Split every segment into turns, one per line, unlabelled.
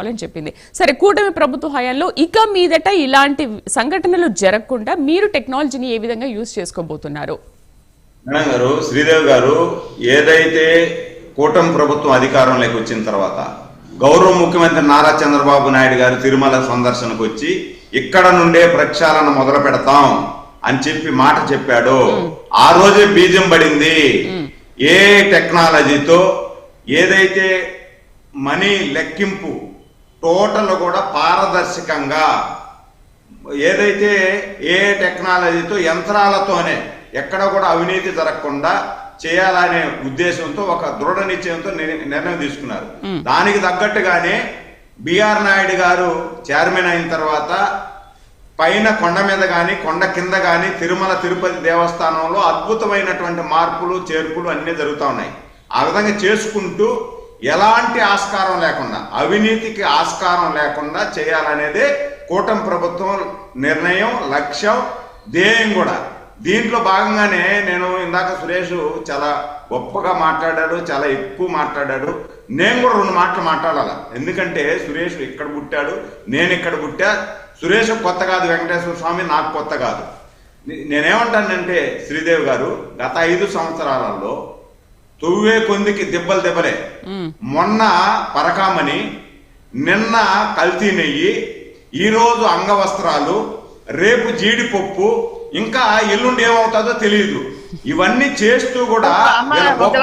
అని చెప్పింది. సరే, కూటమి ప్రభుత్వ హయాంలో ఇక మీదట ఇలాంటి సంఘటనలు జరగకుండా మీరు టెక్నాలజీని ఏ విధంగా యూజ్ చేసుకోబోతున్నారు?
మేడం గారు, శ్రీదేవి గారు, ఏదైతే కూటమి ప్రభుత్వం అధికారంలోకి వచ్చిన తర్వాత గౌరవ ముఖ్యమంత్రి నారా చంద్రబాబు నాయుడు గారు తిరుమల సందర్శనకు వచ్చి ఇక్కడ నుండే ప్రక్షాళన మొదలు పెడతాం అని చెప్పి మాట చెప్పాడు. ఆ రోజే బీజం పడింది. ఏ టెక్నాలజీతో ఏదైతే మనీ లెక్కింపు టోటల్ కూడా పారదర్శకంగా, ఏదైతే ఏ టెక్నాలజీతో యంత్రాలతోనే ఎక్కడ కూడా అవినీతి జరగకుండా చేయాలనే ఉద్దేశంతో ఒక దృఢ నిశ్చయంతో నిర్ణయం తీసుకున్నారు. దానికి తగ్గట్టుగానే బిఆర్ నాయుడు గారు చైర్మన్ అయిన తర్వాత పైన కొండ మీద కానీ కొండ కింద కానీ తిరుమల తిరుపతి దేవస్థానంలో అద్భుతమైనటువంటి మార్పులు చేర్పులు అన్నీ జరుగుతూ ఉన్నాయి. ఆ విధంగా చేసుకుంటూ ఎలాంటి ఆస్కారం లేకుండా, అవినీతికి ఆస్కారం లేకుండా చేయాలనేదే కూటమి ప్రభుత్వం నిర్ణయం, లక్ష్యం, ధ్యేయం కూడా. దీంట్లో భాగంగానే నేను ఇందాక సురేష్ చాలా గొప్పగా మాట్లాడాడు, చాలా ఎక్కువ మాట్లాడాడు. నేను కూడా 2 మాటలు మాట్లాడాల. ఎందుకంటే సురేష్ ఇక్కడ పుట్టాడు, నేను ఇక్కడ పుట్టా. సురేష్ కొత్త కాదు, వెంకటేశ్వర స్వామి నాకు కొత్త కాదు. నేనేమంటానంటే శ్రీదేవి గారు, గత 5 సంవత్సరాలలో తొవ్వే కొందికి దెబ్బలే. మొన్న పరకామణి, నిన్న కల్తీ నెయ్యి, ఈరోజు అంగవస్త్రాలు, రేపు జీడిపప్పు, ఇంకా ఎల్లుండి ఏమవుతుందో తెలియదు. ఇవన్నీ చేస్తూ కూడా గొప్ప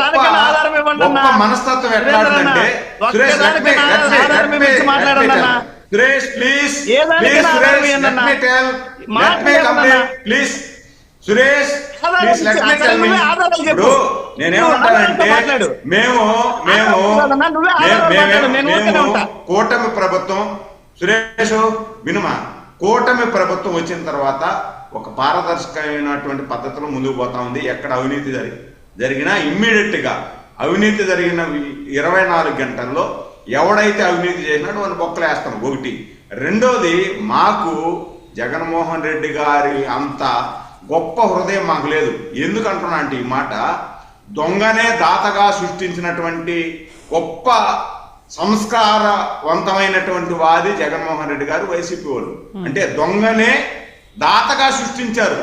మనస్తత్వం ఎట్లాంటే సురేష్ ప్లీజ్ ప్లీజ్ సురేష్ ఇప్పుడు నేనేమంటానంటే మేము కూటమి ప్రభుత్వం, సురేష్ వినుమా, కూటమి ప్రభుత్వం వచ్చిన తర్వాత ఒక పారదర్శకమైనటువంటి పద్ధతిలో ముందుకు పోతా ఉంది. ఎక్కడ అవినీతి జరిగినా ఇమ్మీడియట్ గా అవినీతి జరిగిన 24 గంటల్లో ఎవడైతే అవినీతి చేసినాడో వాడిని బొక్కలేస్తాం. ఒకటి. రెండోది, మాకు జగన్మోహన్ రెడ్డి గారి అంత గొప్ప హృదయం మాకు లేదు. ఎందుకంటున్నా అంటే ఈ మాట, దొంగనే దాతగా సృష్టించినటువంటి గొప్ప సంస్కారవంతమైనటువంటి వాది జగన్మోహన్ రెడ్డి గారు, వైసీపీ వాళ్ళు. అంటే దొంగనే దాతగా సృష్టించారు.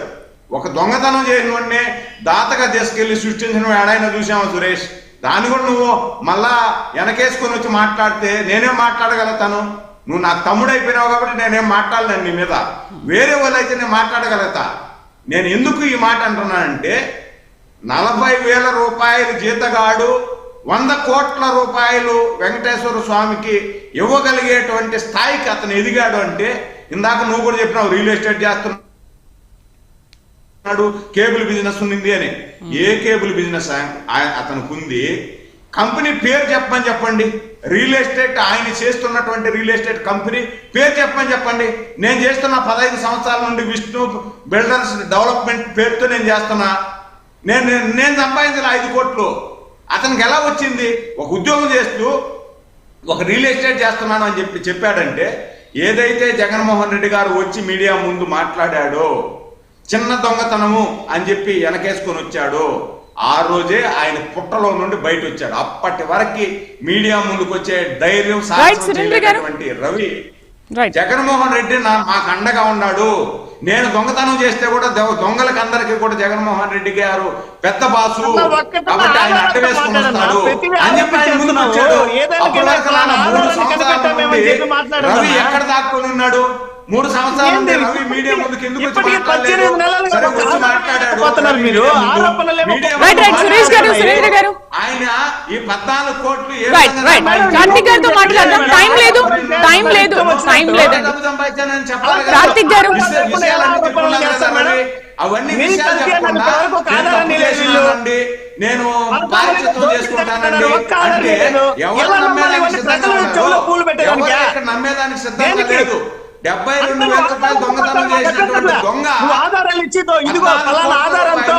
ఒక దొంగతనం చేసిన వాడినే దాతగా తీసుకెళ్లి సృష్టించిన ఏడైనా చూసావా సురేష్? దాన్ని కూడా నువ్వు మళ్ళా వెనకేసుకొని వచ్చి మాట్లాడితే నేనేం మాట్లాడగలుగుతాను? నువ్వు నాకు తమ్ముడు అయిపోయినావు కాబట్టి నేనేం మాట్లాడలేను నీ మీద. వేరే వాళ్ళు అయితే నేను మాట్లాడగలుగుతా. నేను ఎందుకు ఈ మాట అంటున్నానంటే, 40,000 రూపాయలు జీతగాడు 100 కోట్ల రూపాయలు వెంకటేశ్వర స్వామికి ఇవ్వగలిగేటువంటి స్థాయికి అతను ఎదిగాడు అంటే, ఇందాక నువ్వు కూడా చెప్పినావు రియల్ ఎస్టేట్ చేస్తున్నాడు, కేబుల్ బిజినెస్ ఉంది అని. ఏ కేబుల్ బిజినెస్ అతనికి ఉంది? కంపెనీ పేరు చెప్పండి. రియల్ ఎస్టేట్ ఆయన చేస్తున్నటువంటి రియల్ ఎస్టేట్ కంపెనీ పేరు చెప్పండి. నేను చేస్తున్న 15 సంవత్సరాల నుండి విష్ణు బిల్డర్స్ డెవలప్మెంట్ పేరుతో నేను చేస్తున్నా. నేను సంపాదించిన 5 కోట్లు అతనికి ఎలా వచ్చింది? ఒక ఉద్యోగం చేస్తూ ఒక రియల్ ఎస్టేట్ చేస్తున్నాను అని చెప్పాడంటే, ఏదైతే జగన్మోహన్ రెడ్డి గారు వచ్చి మీడియా ముందు మాట్లాడాడో, చిన్న దొంగతనము అని చెప్పి వెనకేసుకొని వచ్చాడో, ఆ రోజే ఆయన పుట్టలో నుండి బయట వచ్చాడు. అప్పటి వరకు మీడియా ముందుకు వచ్చే ధైర్యం సాధించినటువంటి రవి జగన్మోహన్ రెడ్డి మాకు అండగా ఉన్నాడు. నేను దొంగతనం చేస్తే కూడా దొంగలకి అందరికీ కూడా జగన్మోహన్ రెడ్డి గారు పెద్ద బాసు కాబట్టి ఆయన అడ్డ వేసుకుని వస్తాడు అని చెప్పి ఆయన ముందుకు వచ్చాడు. రవి ఎక్కడ దాక్కుని ఉన్నాడు? 3 సంవత్సరాల నుండి రవి మీడియా ముందుకు ఎందుకు వచ్చి మాట్లాడలేదు? ఆయన ఈ 14 కోట్లు అవన్నీ నేను బాధ్యత చేసుకుంటానండి అంటే ఎవరు నమ్మేదానికి సిద్ధంగా లేదు. 72,000 రూపాయలు దొంగతనం చేసినటువంటి దొంగ
ఆధారాలు ఇచ్చి ఇదిగో ఫలానా ఆధారంతో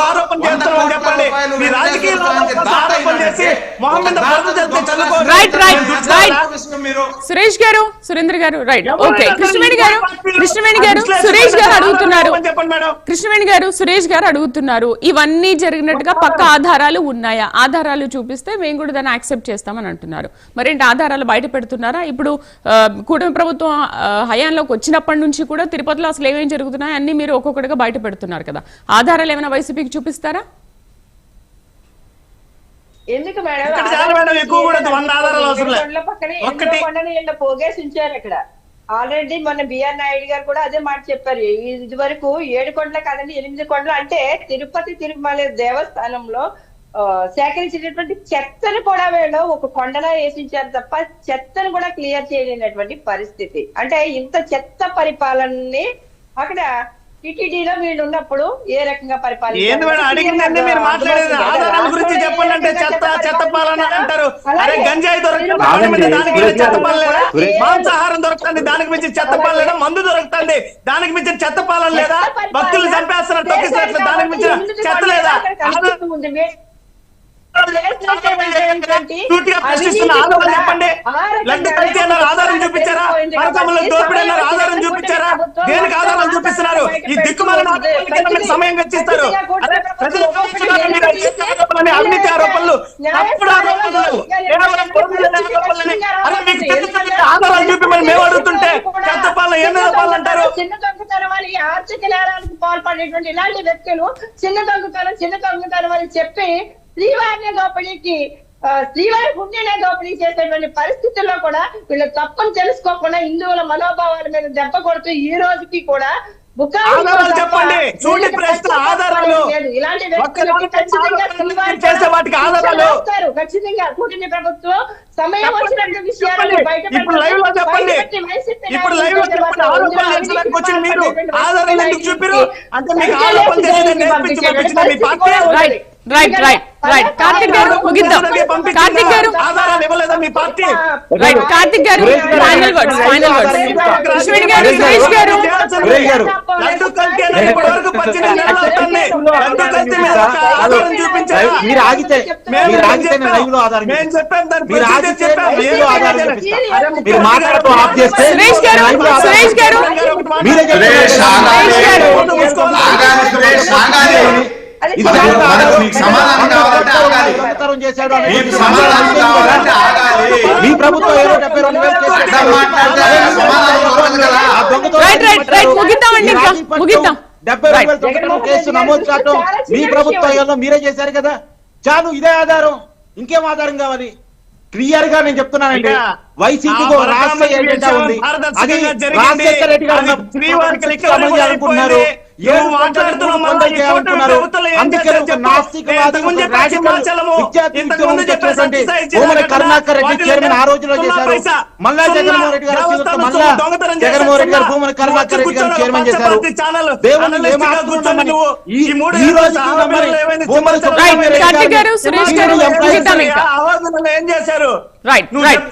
ఆరోపణ చేస్తున్నామని చెప్పండి. మీ రాజకీయ ఆరోపణ చేసి మొహమ్మద్ మీరు
సురేష్ గారు, సురేంద్ర గారు, రైట్,
ఎవరైనా
ఓకే.
సరే
కృష్ణవేణి
ఈ
గారు,
పార్టీలో
కృష్ణవేణి గారు,
విశ్లేషణ
సురేష్ గారు అడుగుతున్నారు.
చెప్పండి మేడం.
కృష్ణవేణి గారు, సురేష్ గారు అడుగుతున్నారు, ఇవన్నీ జరిగినట్టుగా పక్క ఆధారాలు ఉన్నాయా? ఆధారాలు చూపిస్తే మేము కూడా దాన్ని యాక్సెప్ట్ చేస్తామని అంటున్నారు. మరేంటి ఆధారాలు బయట పెడుతున్నారా? ఇప్పుడు కూటమి ప్రభుత్వం హయాంలోకి వచ్చినప్పటి నుంచి కూడా తిరుపతిలో అసలు ఏమేమి జరుగుతున్నాయి అన్ని మీరు ఒక్కొక్కటిగా బయట పెడుతున్నారు కదా. ఆధారాలు ఏమైనా వైసీపీకి చూపిస్తారా?
ఎందుకు మేడం?
ఇక్కడ చాలా మేడం, ఎక్కువ కూడా 100 ఆధారాలు అవసరం లేదు. ఒక్కటి
పోగేసి ఉంచారు ఇక్కడ. ఆల్రెడీ మన బిఆర్ నాయుడు గారు కూడా అదే మాట చెప్పారు. ఇది వరకు 7 కొండలు కాదండి, 8 కొండలు, అంటే తిరుపతి తిరుమల దేవస్థానంలో సేకరించినటువంటి చెత్తను కూడా వీళ్ళు ఒక కొండలా వేసించారు తప్ప చెత్తను కూడా క్లియర్ చేయలేనటువంటి పరిస్థితి. అంటే ఇంత చెత్త పరిపాలనని అక్కడ టిటిడిలో వీళ్ళు ఉన్నప్పుడు ఏ రకంగా
ఏంది మేడం అడిగిందండి మీరు మాట్లాడేది? ఆధారాల గురించి చెప్పండి అంటే చెత్త పాలన అంటారు. అరే గంజాయి దొరుకుతుంది దానికి మించి చెత్త పాలన లేదా? మాంసాహారం దొరుకుతుంది దానికి మించి చెత్త పాలన లేదా? మందు దొరుకుతుంది దానికి మించి చెత్త పాలన లేదా? భక్తులు చంపేస్తున్నారు తొక్కిస్తున్నట్లు దానికి మించి చెత్త లేదా? చెప్పండి. లడ్డు కల్తీ అన్నారు, ఆధారం చూపించారా? పరకములు దోపిడీ అన్నారు, ఆధారం చూపించారా? దేనికి ఆధారాలు చూపిస్తున్నారు? ఈ దిక్కుమాలిన సమయం వెచ్చిస్తారు. అవినీతి ఆరోపణలు, తప్పుడు ఆరోపణలు, ఆధారాలు చూపించమని మేము అడుగుతుంటే చెత్త పాలన ఏం పాలన అంటారు?
చిన్న దొంగతనం అని ఆర్థిక నేరాలకు పాల్పడేటువంటి ఇలాంటి వ్యక్తులు చిన్న దొంగతనం అని చెప్పి శ్రీవారిని దోపిడీకి శ్రీవారి పుణ్యనే దోపిడీ చేసేటువంటి పరిస్థితుల్లో కూడా వీళ్ళు తప్పని తెలుసుకోకుండా హిందువుల మనోభావాల మీద దెబ్బ కొడుతూ ఈ రోజుకి కూడా
చెప్పండి. చూడండి ప్రశ్న ఆధారాలు
ఇలాంటి వ్యక్తులకి
చేసే వాటికి ఆధారాలు
ఖచ్చితంగా కూటమి ప్రభుత్వం సమయం వచ్చినట్టు విషయాలు బయట
ఇప్పుడు లైవ్ లో చెప్పండి. ఇప్పుడు లైవ్ లో చెప్పండి. ఆరోపణలు వచ్చిన మీరు ఆధారాలు ఎందుకు చూపిరు అంటే మీకు ఆరోపణ చేసేది నేర్పించి పంపించిన మీ party
right right right Karthik గారు ముగిద్దాం. కార్తిక్ గారు
ఆధారాలు ఇవ్వలేదా మీ పార్టీ?
రైట్ కార్తిక్ గారు ఫైనల్ వర్డ్స్ కృష్ణవేణి గారు, సురేష్ గారు.
లడ్డు కల్తీ అనేది ఇప్పటి వరకు 18 నెలలు అవుతుంది. లడ్డు కల్తీ మీద ఆధారం చూపించారు.
మీరు ఆగితే లైవ్ లో ఆధారం
మేము చెప్పాం దాన్ని
మీరు ఆగితే లైవ్ లో ఆధారం చూపిస్తా. మీరు మాట్లాడుతూ ఆఫ్ చేస్తే
సురేష్ గారు, సురేష్ గారు,
మీరే
సురేష్ ఆగాలి. సురేష్ ఆగాలి. సమాధానం కావాలంటే ఆగాలి. మీకు సమాధానం కావాలంటే ఆగాలి.
మీ ప్రభుత్వం ఏదో 72,000
అర్థం మాట్లాడితే సమాధానం ఇవ్వదు కదా.
రైట్ రైట్ రైట్ ముగిద్దామండి, ఇంకా ముగిద్దాం.
72,000 దొంగతనం కేసు నమోదు చేయడం మీ ప్రభుత్వం మీరే చేశారు కదా. చాలు, ఇదే ఆధారం, ఇంకేం ఆధారం కావాలి? క్లియర్ గా నేను చెప్తున్నానండి, వైసీపీకి రాష్ట్ర ఏజెండా ఉంది. అది రాజశేఖర రెడ్డి గారు అమలు చేయాలనుకుంటున్నారు. కరుణాకర్ రెడ్డి చైర్మన్ ఆ రోజులో చేశారు. మళ్ళా జగన్మోహన్ రెడ్డి గారు జగన్మోహన్ రెడ్డి గారు భూమన కరుణాకర్ రెడ్డి గారు చైర్మన్ చేశారు. దేవుని ఈ రోజు
కార్తిక్ గారు, సురేష్ గారు
ఏం చేశారు?
రైట్ రైట్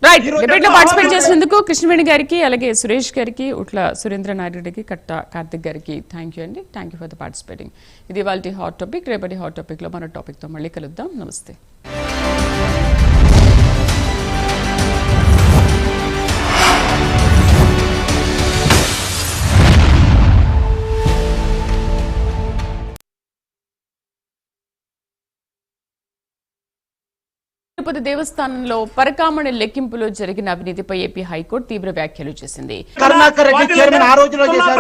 రైట్ డిబేట్ లో పార్టిసిపేట్ చేసినందుకు కృష్ణవేణి గారికి, అలాగే సురేష్ గారికి, ఉట్ల సురేంద్ర నాయుడికి, కట్ట కార్తిక్ గారికి థ్యాంక్ యూ అండి. Thank you for the participating. ఇది ఇవాల్టి హాట్ టాపిక్. రేపటి హాట్ టాపిక్ లో మరో టాపిక్ తో మళ్ళీ కలుద్దాం. నమస్తే. తిరుపతి దేవస్థానంలో పరకామణి లెక్కింపులో జరిగిన అవినీతిపై ఏపీ హైకోర్టు తీవ్ర వ్యాఖ్యలు చేసింది.
కరుణాకర్ రెడ్డి చైర్మన్ ఆ రోజులో చేశారు.